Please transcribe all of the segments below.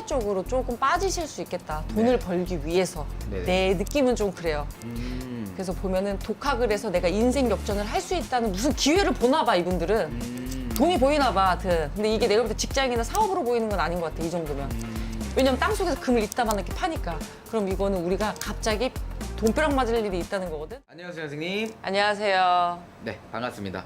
쪽으로 조금 빠지실 수 있겠다. 돈을 벌기 위해서. 네네. 내 느낌은 좀 그래요. 그래서 보면은 독학을 해서 내가 인생 역전을 할 수 있다는 무슨 기회를 보나 봐, 이분들은. 돈이 보이나 봐, 하여튼. 근데 이게 내가 볼 때 직장이나 사업으로 보이는 건 아닌 것 같아, 이 정도면. 왜냐면 땅속에서 금을 이따만 이렇게 파니까. 그럼 이거는 우리가 갑자기 돈벼락 맞을 일이 있다는 거거든. 안녕하세요, 선생님. 안녕하세요. 네, 반갑습니다.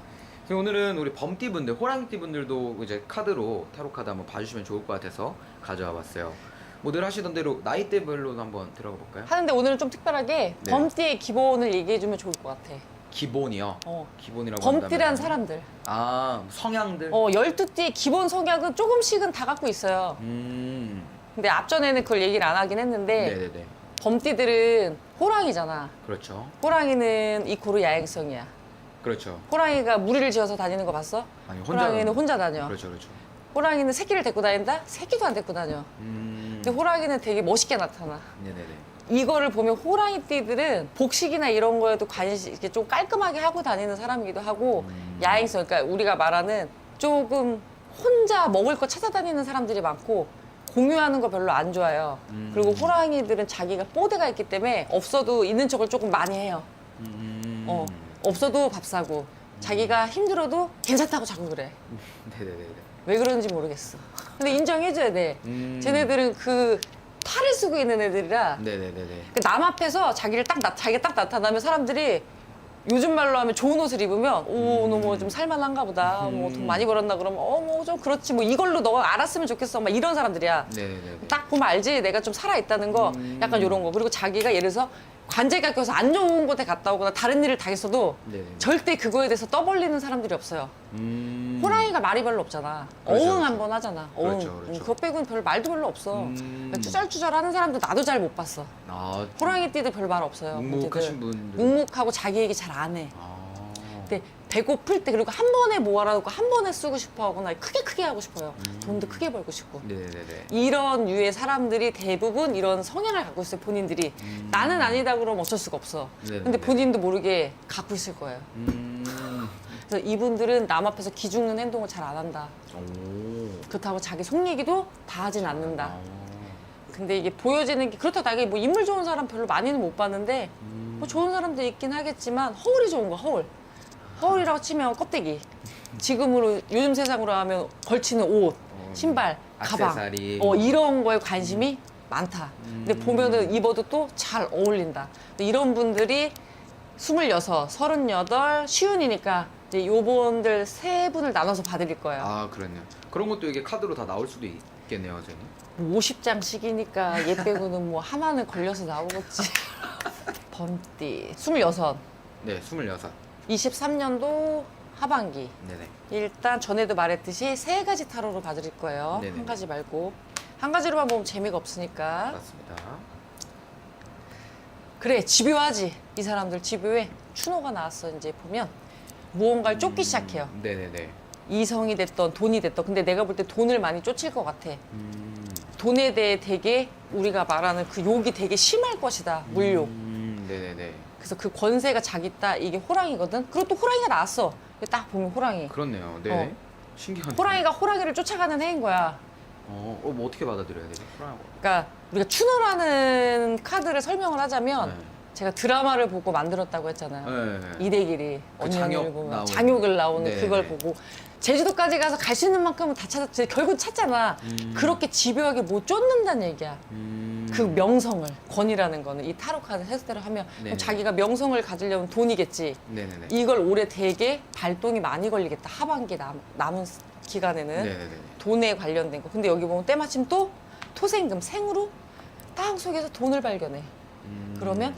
오늘은 우리 범띠분들, 호랑이띠분들도 이제 카드로 타로 카드 한번 봐주시면 좋을 것 같아서 가져와 봤어요. 뭐 늘 하시던 대로 나이대별로 한번 들어가 볼까요? 하는데 오늘은 좀 특별하게 네. 범띠의 기본을 얘기해주면 좋을 것 같아. 기본이요. 어. 기본이라고 범띠란 한다면 사람들. 아, 성향들. 12띠의 기본 성향은 조금씩은 다 갖고 있어요. 근데 앞전에는 그걸 얘기를 안 하긴 했는데 네네네. 범띠들은 호랑이잖아. 그렇죠. 호랑이는 이코르 야행성이야. 그렇죠. 호랑이가 무리를 지어서 다니는 거 봤어? 아니, 혼자. 호랑이는 혼자 다녀. 그렇죠, 그렇죠. 호랑이는 새끼를 데리고 다닌다? 새끼도 안 데리고 다녀. 근데 호랑이는 되게 멋있게 나타나. 네네네. 이거를 보면 호랑이띠들은 복식이나 이런 거에도 관심, 이렇게 좀 깔끔하게 하고 다니는 사람이기도 하고, 야행성, 그러니까 우리가 말하는 조금 혼자 먹을 거 찾아다니는 사람들이 많고, 공유하는 거 별로 안 좋아해요. 그리고 호랑이들은 자기가 뽀대가 있기 때문에 없어도 있는 척을 조금 많이 해요. 없어도 밥 사고, 자기가 힘들어도 괜찮다고 자꾸 그래. 네네네. 왜 그런지 모르겠어. 근데 인정해줘야 돼. 쟤네들은 그 팔을 쓰고 있는 애들이라 네네네네. 그 남 앞에서 자기가 딱 나타나면 사람들이 요즘 말로 하면 좋은 옷을 입으면 오, 너 뭐 좀 살만한가 보다. 뭐 돈 많이 벌었나 그러면 뭐 좀 그렇지. 뭐 이걸로 너가 알았으면 좋겠어. 막 이런 사람들이야. 네네네. 딱 보면 알지. 내가 좀 살아있다는 거. 약간 이런 거. 그리고 자기가 예를 들어서 관제가 껴서 안 좋은 곳에 갔다 오거나 다른 일을 당했어도 네네. 절대 그거에 대해서 떠벌리는 사람들이 없어요. 호랑이가 말이 별로 없잖아. 그렇죠, 어흥 그렇죠. 한 번 하잖아. 어흥. 그렇죠, 그렇죠. 그거 빼고는 별 말도 별로 없어. 투절투절 하는 사람도 나도 잘 못 봤어. 아, 호랑이띠들 별 말 없어요. 묵묵하신 걔들. 분들. 묵묵하고 자기 얘기 잘 안 해. 아. 근데 배고플 때 그리고 한 번에 모아놓고 한 번에 쓰고 싶어 하거나 크게 하고 싶어요. 돈도 크게 벌고 싶고. 네네네. 이런 유의 사람들이 대부분 이런 성향을 갖고 있어요, 본인들이. 나는 아니다 그러면 어쩔 수가 없어. 네네네. 근데 본인도 모르게 갖고 있을 거예요. 그래서 이분들은 남 앞에서 기죽는 행동을 잘 안 한다. 오. 그렇다고 자기 속 얘기도 다 하진 않는다. 아. 근데 이게 보여지는 게 그렇다고 나게 뭐 인물 좋은 사람 별로 많이는 못 봤는데 뭐 좋은 사람도 있긴 하겠지만 허울이 좋은 거, 허울. 허울이라고 치면 껍데기. 지금으로 요즘 세상으로 하면 걸치는 옷, 신발, 가방. 액세서리. 이런 거에 관심이 많다. 근데 보면은 입어도 또 잘 어울린다. 근데 이런 분들이 26, 38, 쉬운이니까 이제 요분들 세 분을 나눠서 봐드릴 거예요. 아, 그렇네요. 그런 것도 이게 카드로 다 나올 수도 있겠네요, 선생님. 50장씩이니까 얘 빼고는 뭐 하나는 걸려서 나오겠지. 범띠 26. 네, 26. 23년도 하반기. 네네. 일단 전에도 말했듯이 세 가지 타로로 봐드릴 거예요. 네네. 한 가지 말고. 한 가지로만 보면 재미가 없으니까. 맞습니다. 그래, 집요하지. 이 사람들 집요해. 추노가 나왔어. 이제 보면 무언가를 쫓기 시작해요. 네네네. 이성이 됐던 돈이 됐던. 근데 내가 볼 때 돈을 많이 쫓을 것 같아. 돈에 대해 되게 우리가 말하는 그 욕이 되게 심할 것이다. 물욕. 네네네. 그래서 그 권세가 자기 따 이게 호랑이거든. 그리고 또 호랑이가 나왔어. 딱 보면 호랑이. 그렇네요. 네. 신기하네. 호랑이가 호랑이를 쫓아가는 해인 거야. 뭐 어떻게 받아들여야 되지? 호랑이. 그러니까 우리가 추노라는 카드를 설명을 하자면 네. 제가 드라마를 보고 만들었다고 했잖아요. 네. 이대길이 그 언니 장혁 언니를 보면 나오는. 장욕을 나오는 네, 그걸 네. 보고 제주도까지 가서 갈 수 있는 만큼은 다 찾았지. 결국 찾잖아. 그렇게 집요하게 못 쫓는다는 얘기야. 그 명성을 권이라는 거는 이 타로 카드 해석대로 하면 그럼 네네. 자기가 명성을 가지려면 돈이겠지. 네네네. 이걸 올해 되게 발동이 많이 걸리겠다. 하반기 남은 기간에는 네네네. 돈에 관련된 거. 근데 여기 보면 때마침 또 토생금 생으로 땅 속에서 돈을 발견해. 그러면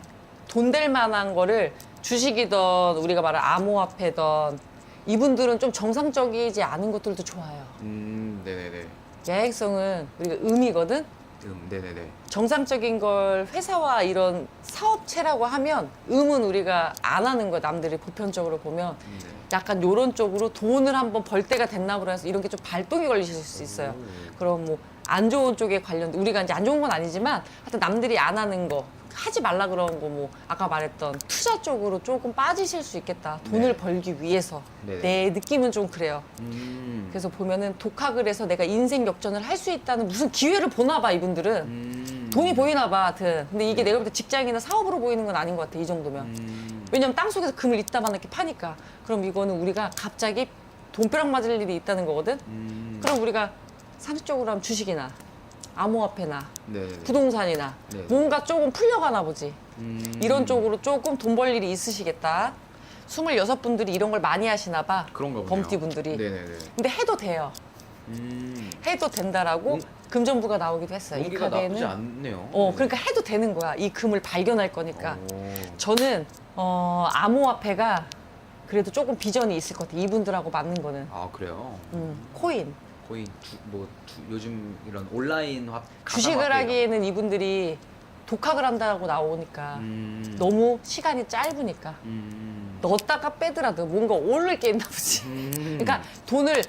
돈 될 만한 거를 주식이던 우리가 말하는 암호화폐던 이분들은 좀 정상적이지 않은 것들도 좋아요. 네네네. 야행성은 우리가 음이거든. 네네네. 정상적인 걸 회사와 이런 사업체라고 하면 음은 우리가 안 하는 거야. 남들이 보편적으로 보면 네. 약간 요런 쪽으로 돈을 한번 벌 때가 됐나 보라 해서 이런 게 좀 발동이 걸리실 수 있어요. 그럼 뭐 안 좋은 쪽에 관련된 우리가 이제 안 좋은 건 아니지만 하여튼 남들이 안 하는 거 하지 말라 그런 거 뭐 아까 말했던 투자 쪽으로 조금 빠지실 수 있겠다. 돈을 네. 벌기 위해서. 네네. 내 느낌은 좀 그래요. 그래서 그래서 보면은 독학을 해서 내가 인생 역전을 할 수 있다는 무슨 기회를 보나 봐 이분들은. 돈이 보이나 봐 하여튼. 근데 이게 내가 볼 때 직장이나 사업으로 보이는 건 아닌 것 같아 이 정도면. 왜냐면 땅속에서 금을 이따만하게 파니까. 그럼 이거는 우리가 갑자기 돈벼락 맞을 일이 있다는 거거든. 그럼 우리가 상식적으로 하면 주식이나 암호화폐나 네네네. 부동산이나 네. 뭔가 조금 풀려가나 보지. 이런 쪽 쪽으로 조금 돈 벌 일이 있으시겠다. 26분들이 이런 걸 많이 하시나 봐. 그런가 보네요. 범띠분들이. 네네네. 근데 해도 돼요. 해도 된다라고 금전부가 나오기도 했어요. 이 용기가 나쁘지 카드에는. 않네요. 그러니까 해도 되는 거야. 이 금을 발견할 거니까. 오. 저는 암호화폐가 그래도 조금 비전이 있을 것 같아. 이분들하고 맞는 거는. 아 그래요? 코인. 거의 요즘 이런 온라인 주식을 가상화폐가. 하기에는 이분들이 독학을 한다고 나오니까 너무 시간이 짧으니까 넣었다가 빼더라도 뭔가 오를 게 있나 보지. 그러니까 돈을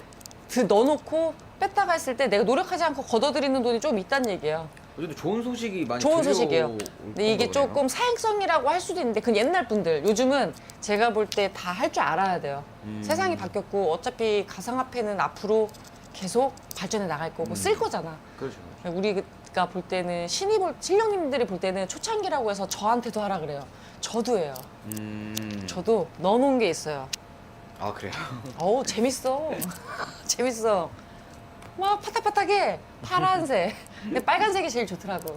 넣어놓고 뺐다가 했을 때 내가 노력하지 않고 걷어들이는 돈이 좀 있다는 얘기예요. 어쨌든 좋은 소식이 많이 좋은 들려올 소식이에요. 건가 근데 이게 보네요. 조금 사행성이라고 할 수도 있는데 그건 옛날 분들. 요즘은 제가 볼 때 다 할 줄 알아야 돼요. 세상이 바뀌었고 어차피 가상화폐는 앞으로 계속 발전해 나갈 거고 쓸 거잖아. 그렇죠. 우리가 볼 때는 신령님들이 볼 때는 초창기라고 해서 저한테도 하라 그래요. 저도 해요. 저도 넣어놓은 게 있어요. 아 그래요? 어우 재밌어. 재밌어. 막 파닥파닥해. 파란색. 근데 빨간색이 제일 좋더라고.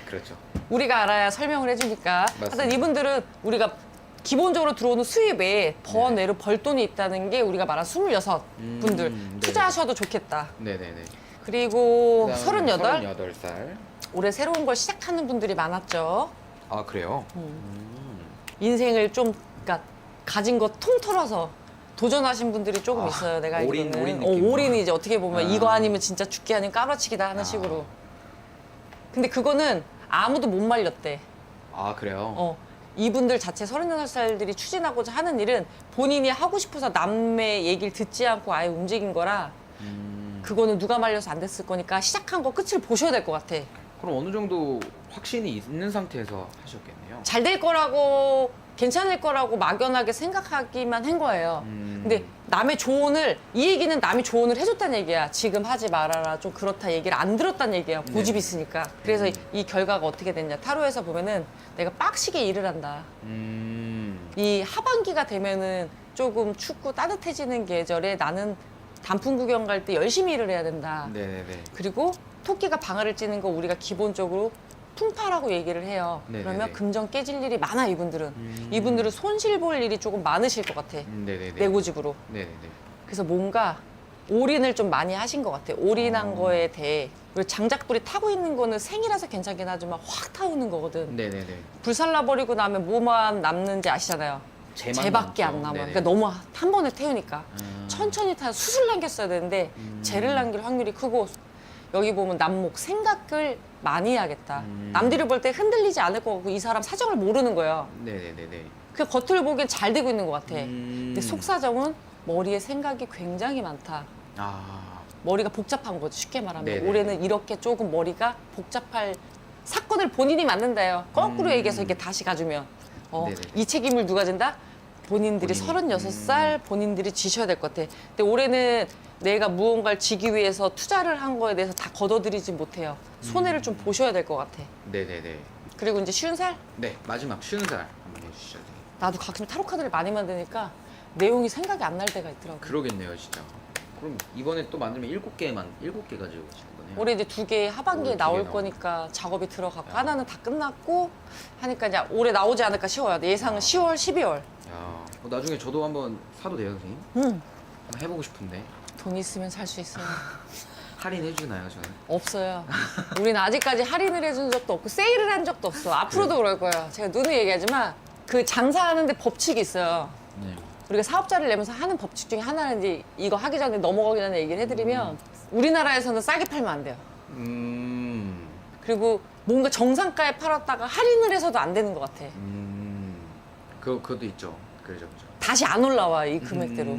그렇죠. 우리가 알아야 설명을 해주니까. 맞습니다. 하여튼 이분들은 우리가 기본적으로 들어오는 수입에 번외로 네. 벌돈이 있다는 게 우리가 말한 26분들 네. 투자하셔도 좋겠다. 네네네. 그리고 그다음에 38 38살. 올해 새로운 걸 시작하는 분들이 많았죠. 아 그래요? 인생을 좀 그러니까 가진 거 통 털어서 도전하신 분들이 조금 아, 있어요. 내가 올인, 알기로는. 올인 느낌으로. 올인이 이제 어떻게 보면 아. 이거 아니면 진짜 죽기 아닌 까마치기다 하는 아. 식으로. 근데 그거는 아무도 못 말렸대. 아 그래요? 이분들 자체 36살들이 추진하고자 하는 일은 본인이 하고 싶어서 남의 얘기를 듣지 않고 아예 움직인 거라 그거는 누가 말려서 안 됐을 거니까 시작한 거 끝을 보셔야 될 것 같아. 그럼 어느 정도 확신이 있는 상태에서 하셨겠네요. 잘 될 거라고 괜찮을 거라고 막연하게 생각하기만 한 거예요. 근데 남의 조언을 이 얘기는 남이 조언을 해줬다는 얘기야. 지금 하지 말아라. 좀 그렇다 얘기를 안 들었다는 얘기야. 고집이 네. 있으니까. 그래서 이 결과가 어떻게 됐냐. 타로에서 보면은 내가 빡시게 일을 한다. 이 하반기가 되면은 조금 춥고 따뜻해지는 계절에 나는 단풍 구경 갈 때 열심히 일을 해야 된다. 네네네. 그리고 토끼가 방아를 찌는 거 우리가 기본적으로 풍파라고 얘기를 해요. 네네네. 그러면 금전 깨질 일이 많아 이분들은. 이분들은 손실 볼 일이 조금 많으실 것 같아. 네네네. 내 고집으로. 네네네. 그래서 뭔가 올인을 좀 많이 하신 것 같아. 올인한 거에 대해. 그리고 장작불이 타고 있는 거는 생이라서 괜찮긴 하지만 확 타오는 거거든. 네네네. 불살라버리고 나면 뭐만 남는지 아시잖아요. 재만 재밖에 남죠. 안 남아. 네네. 그러니까 너무 한 번에 태우니까. 천천히 타 수술 남겼어야 되는데 재를 남길 확률이 크고 여기 보면 남목 생각을 많이 해야겠다. 남들이 볼 때 흔들리지 않을 것 같고 이 사람 사정을 모르는 거예요. 네네네네. 그 겉을 보기엔 잘 되고 있는 것 같아. 음. 근데 속사정은 머리에 생각이 굉장히 많다. 아. 머리가 복잡한 거지 쉽게 말하면. 네네네. 올해는 이렇게 조금 머리가 복잡할 사건을 본인이 만든다요. 거꾸로 얘기해서 이렇게 다시 가주면. 네네네. 이 책임을 누가 진다? 본인들이 본인이. 36살 본인들이 지셔야 될 것 같아. 근데 올해는 내가 무언가를 지기 위해서 투자를 한 거에 대해서 다 걷어들이지 못해요. 손해를 좀 보셔야 될 것 같아. 네네네. 그리고 이제 쉬운 살? 네 마지막 쉬운 살 한번 해주시죠. 네. 나도 가끔 타로 카드를 많이 만드니까 내용이 생각이 안 날 때가 있더라고. 그러겠네요 진짜. 그럼 이번에 또 만들면 7개 가지고 계신 거네요. 올해 이제 2개 하반기에 올해 2개 나올 나오고. 거니까 작업이 들어가고 야. 하나는 다 끝났고 하니까 이제 올해 나오지 않을까 싶어요. 예상은 10월, 12월. 야, 나중에 저도 한번 사도 돼요, 선생님? 한번 해보고 싶은데 돈 있으면 살 수 있어요. 할인해 주나요, 저는? 없어요. 우리는 아직까지 할인을 해준 적도 없고 세일을 한 적도 없어. 앞으로도 그럴 거예요. 제가 누누이 얘기하지만 그 장사하는데 법칙이 있어요. 네. 우리가 사업자를 내면서 하는 법칙 중에 하나는 이제 이거 하기 전에 넘어가기 전에 얘기를 해드리면 우리나라에서는 싸게 팔면 안 돼요. 그리고 뭔가 정상가에 팔았다가 할인을 해서도 안 되는 것 같아. 그것도 있죠. 그죠, 그죠. 다시 안 올라와 이 금액대로.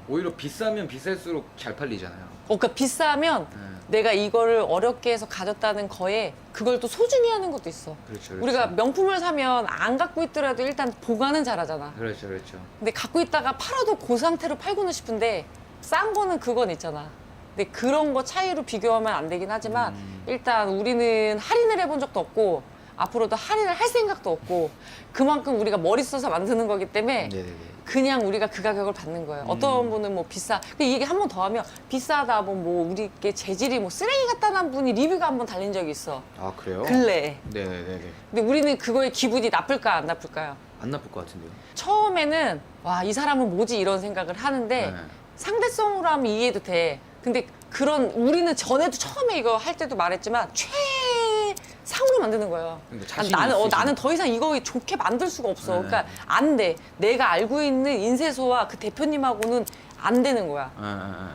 오히려 비싸면 비쌀수록 잘 팔리잖아요. 그러니까 비싸면 네. 내가 이거를 어렵게 해서 가졌다는 거에 그걸 또 소중히 하는 것도 있어. 그렇죠, 그렇죠. 우리가 명품을 사면 안 갖고 있더라도 일단 보관은 잘하잖아. 그렇죠, 그렇죠. 근데 갖고 있다가 팔아도 그 상태로 팔고는 싶은데 싼 거는 그건 있잖아. 근데 그런 거 차이로 비교하면 안 되긴 하지만 일단 우리는 할인을 해본 적도 없고 앞으로도 할인을 할 생각도 없고 그만큼 우리가 머리 써서 만드는 거기 때문에 네네네. 그냥 우리가 그 가격을 받는 거예요. 어떤 분은 뭐 비싸. 근데 이게 한 번 더 하면 비싸다 뭐 우리께 재질이 뭐 쓰레기 같다는 분이 리뷰가 한 번 달린 적이 있어. 아 그래요? 근래에. 네네네. 근데 우리는 그거에 기분이 나쁠까 안 나쁠까요? 안 나쁠 것 같은데요. 처음에는 와, 이 사람은 뭐지 이런 생각을 하는데 네. 상대성으로 하면 이해도 돼. 근데 그런 우리는 전에도 처음에 이거 할 때도 말했지만 최상으로 만드는 거예요. 그러니까 자신이 나는 있으시죠? 나는 더 이상 이거 좋게 만들 수가 없어. 네. 그러니까 안 돼. 내가 알고 있는 인쇄소와 그 대표님하고는 안 되는 거야.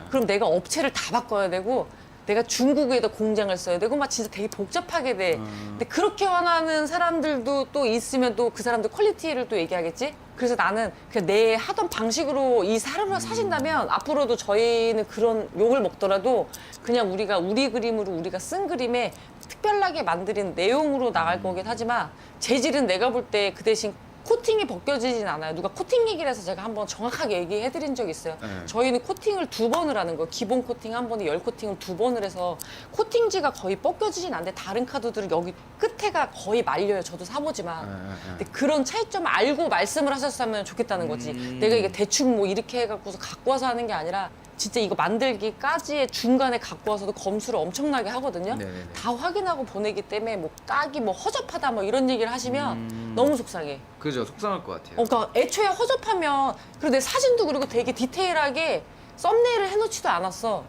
그럼 내가 업체를 다 바꿔야 되고 내가 중국에다 공장을 써야 되고 막 진짜 되게 복잡하게 돼. 근데 그렇게 원하는 사람들도 또 있으면 또 그 사람들 퀄리티를 또 얘기하겠지? 그래서 나는 그냥 내 하던 방식으로 이 사람을 사신다면 앞으로도 저희는 그런 욕을 먹더라도 그냥 우리가 우리 그림으로 우리가 쓴 그림에 특별하게 만드는 내용으로 나갈 거긴 하지만 재질은 내가 볼 때 그 대신 코팅이 벗겨지진 않아요. 누가 코팅 얘기를 해서 제가 한번 정확하게 얘기해드린 적이 있어요. 네. 저희는 코팅을 2번을 하는 거예요. 기본 코팅 한 번에 10코팅을 2번을 해서 코팅지가 거의 벗겨지진 않는데 다른 카드들은 여기 끝에가 거의 말려요. 저도 사보지만. 근데 그런 차이점을 알고 말씀을 하셨으면 좋겠다는 거지. 내가 이게 대충 뭐 이렇게 해갖고서 갖고 와서 하는 게 아니라 진짜 이거 만들기까지의 중간에 갖고 와서도 검수를 엄청나게 하거든요. 네네네. 다 확인하고 보내기 때문에 뭐 깍이 뭐 허접하다 뭐 이런 얘기를 하시면 너무 속상해. 그죠, 속상할 것 같아요. 그러니까 애초에 허접하면 그리고 내 사진도 그리고 되게 디테일하게 썸네일을 해놓지도 않았어.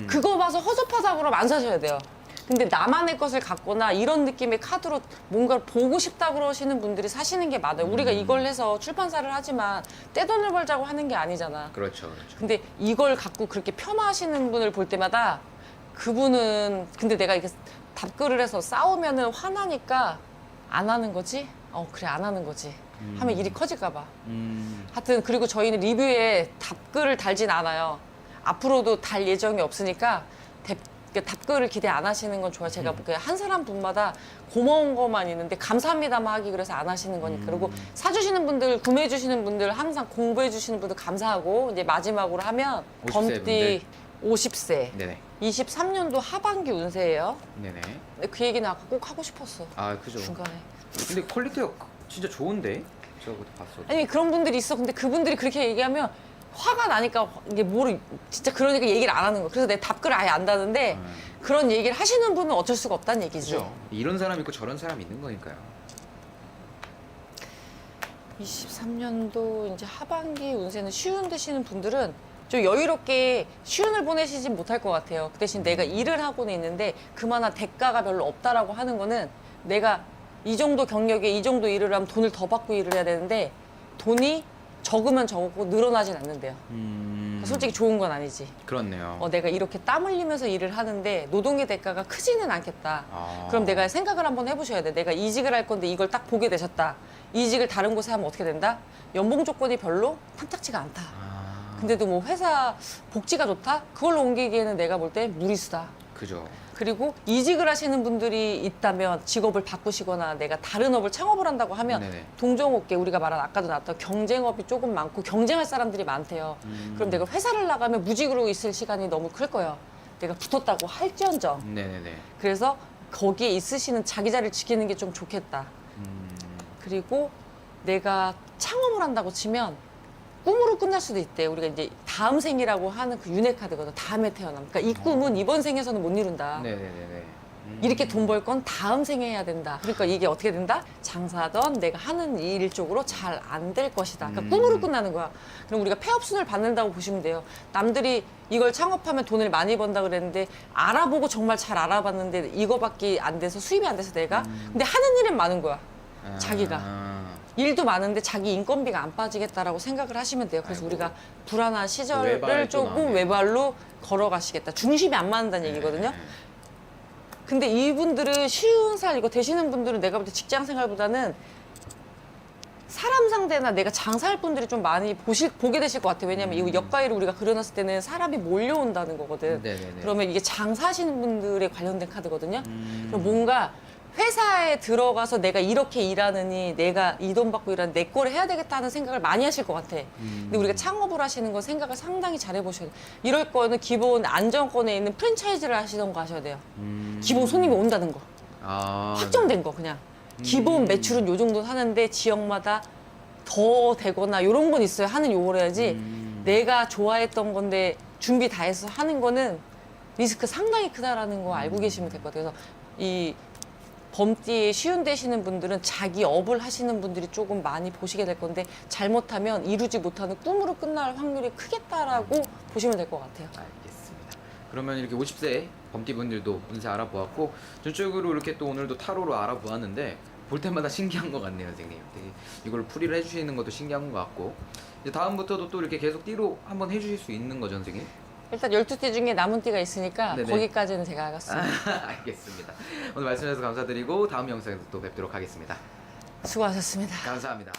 그거 봐서 허접하다고 그러면 안 사셔야 돼요. 근데 나만의 것을 갖거나 이런 느낌의 카드로 뭔가를 보고 싶다 그러시는 분들이 사시는 게 맞아요. 우리가 이걸 해서 출판사를 하지만 떼돈을 벌자고 하는 게 아니잖아. 그렇죠, 그렇죠. 근데 이걸 갖고 그렇게 폄하하시는 분을 볼 때마다 그분은 근데 내가 이렇게 답글을 해서 싸우면은 화나니까 안 하는 거지? 그래 안 하는 거지. 하면 일이 커질까 봐. 하여튼 그리고 저희는 리뷰에 답글을 달진 않아요. 앞으로도 달 예정이 없으니까 답글을 기대 안 하시는 건 좋아요. 제가 그한 사람 분마다 고마운 것만 있는데 감사합니다만 하기 그래서 안 하시는 거니까. 그리고 사주시는 분들, 구매해 주시는 분들, 항상 공부해 주시는 분들 감사하고 이제 마지막으로 하면 50세 범띠 50세. 네네. 23년도 하반기 운세예요. 네네. 근데 그 얘기는 아까 꼭 하고 싶었어. 아 그죠. 중간에. 근데 퀄리티가 진짜 좋은데? 제가 그때 봤어도. 아니 그런 분들이 있어. 근데 그분들이 그렇게 얘기하면 화가 나니까 이게 뭐를 진짜 그러니까 얘기를 안 하는 거. 그래서 내 답글을 아예 안 다는데 그런 얘기를 하시는 분은 어쩔 수가 없다는 얘기지. 그죠. 이런 사람 있고 저런 사람 있는 거니까요. 23년도 이제 하반기 운세는 시운 되시는 분들은 좀 여유롭게 시운을 보내시진 못할 것 같아요. 그 대신 내가 일을 하고는 있는데 그만한 대가가 별로 없다라고 하는 거는 내가 이 정도 경력에 이 정도 일을 하면 돈을 더 받고 일을 해야 되는데 돈이 적으면 적고 늘어나진 않는데요. 솔직히 좋은 건 아니지. 그렇네요. 내가 이렇게 땀 흘리면서 일을 하는데 노동의 대가가 크지는 않겠다. 아. 그럼 내가 생각을 한번 해보셔야 돼. 내가 이직을 할 건데 이걸 딱 보게 되셨다. 이직을 다른 곳에 하면 어떻게 된다? 연봉 조건이 별로 탐탁지가 않다. 근데도 뭐 회사 복지가 좋다? 그걸로 옮기기에는 내가 볼 때 무리수다. 그죠. 그리고 이직을 하시는 분들이 있다면 직업을 바꾸시거나 내가 다른 업을 창업을 한다고 하면 네네. 동종업계 우리가 말한 아까도 나왔던 경쟁업이 조금 많고 경쟁할 사람들이 많대요. 그럼 내가 회사를 나가면 무직으로 있을 시간이 너무 클 거예요. 내가 붙었다고 할지언정. 네네네. 그래서 거기에 있으시는 자기 자리를 지키는 게 좀 좋겠다. 그리고 내가 창업을 한다고 치면 꿈으로 끝날 수도 있대. 우리가 이제 다음 생이라고 하는 그 윤회 카드거든. 다음에 태어남. 그러니까 이 꿈은 이번 생에서는 못 이룬다. 네네네네. 이렇게 돈 벌 건 다음 생에 해야 된다. 그러니까 이게 어떻게 된다? 장사든 내가 하는 일 쪽으로 잘 안 될 것이다. 그러니까 꿈으로 끝나는 거야. 그럼 우리가 폐업순을 받는다고 보시면 돼요. 남들이 이걸 창업하면 돈을 많이 번다 그랬는데 알아보고 정말 잘 알아봤는데 이거밖에 안 돼서 수입이 안 돼서 내가 근데 하는 일은 많은 거야. 자기가. 일도 많은데 자기 인건비가 안 빠지겠다라고 생각을 하시면 돼요. 그래서 아이고. 우리가 불안한 시절을 외발 또 조금 나오네. 외발로 걸어가시겠다. 중심이 안 맞는다는 얘기거든요. 근데 이분들은 쉬운 살 이거 되시는 분들은 내가 볼 때 직장 생활보다는 사람 상대나 내가 장사할 분들이 좀 많이 보게 되실 것 같아요. 왜냐면 이 역가위를 우리가 그려놨을 때는 사람이 몰려온다는 거거든. 네네네. 그러면 이게 장사하시는 분들에 관련된 카드거든요. 그럼 뭔가 회사에 들어가서 내가 이렇게 일하느니 내가 이 돈 받고 일하는 내 거를 해야 되겠다는 생각을 많이 하실 것 같아. 근데 우리가 창업을 하시는 건 생각을 상당히 잘 해보셔야 돼요. 이럴 거는 기본 안정권에 있는 프랜차이즈를 하시던가 하셔야 돼요. 기본 손님이 온다는 거. 아, 확정된 거 그냥. 기본 매출은 요 정도 하는데 지역마다 더 되거나 이런 건 있어야 하는 요걸 해야지 내가 좋아했던 건데 준비 다 해서 하는 거는 리스크 상당히 크다라는 거 알고 계시면 될 것 같아요. 그래서 이 범띠에 쉬운 되시는 분들은 자기 업을 하시는 분들이 조금 많이 보시게 될 건데 잘못하면 이루지 못하는 꿈으로 끝날 확률이 크겠다라고 보시면 될 것 같아요. 알겠습니다. 그러면 이렇게 50세 범띠분들도 운세 알아보았고 전적으로 이렇게 또 오늘도 타로로 알아보았는데 볼 때마다 신기한 것 같네요, 선생님. 되게 이걸 풀이를 해주시는 것도 신기한 것 같고 이제 다음부터도 또 이렇게 계속 띠로 한번 해주실 수 있는 거죠, 선생님? 일단 12띠 중에 남은 띠가 있으니까 네네. 거기까지는 제가 하겠습니다. 알겠습니다. 오늘 말씀해주셔서 감사드리고 다음 영상에서 또 뵙도록 하겠습니다. 수고하셨습니다. 감사합니다.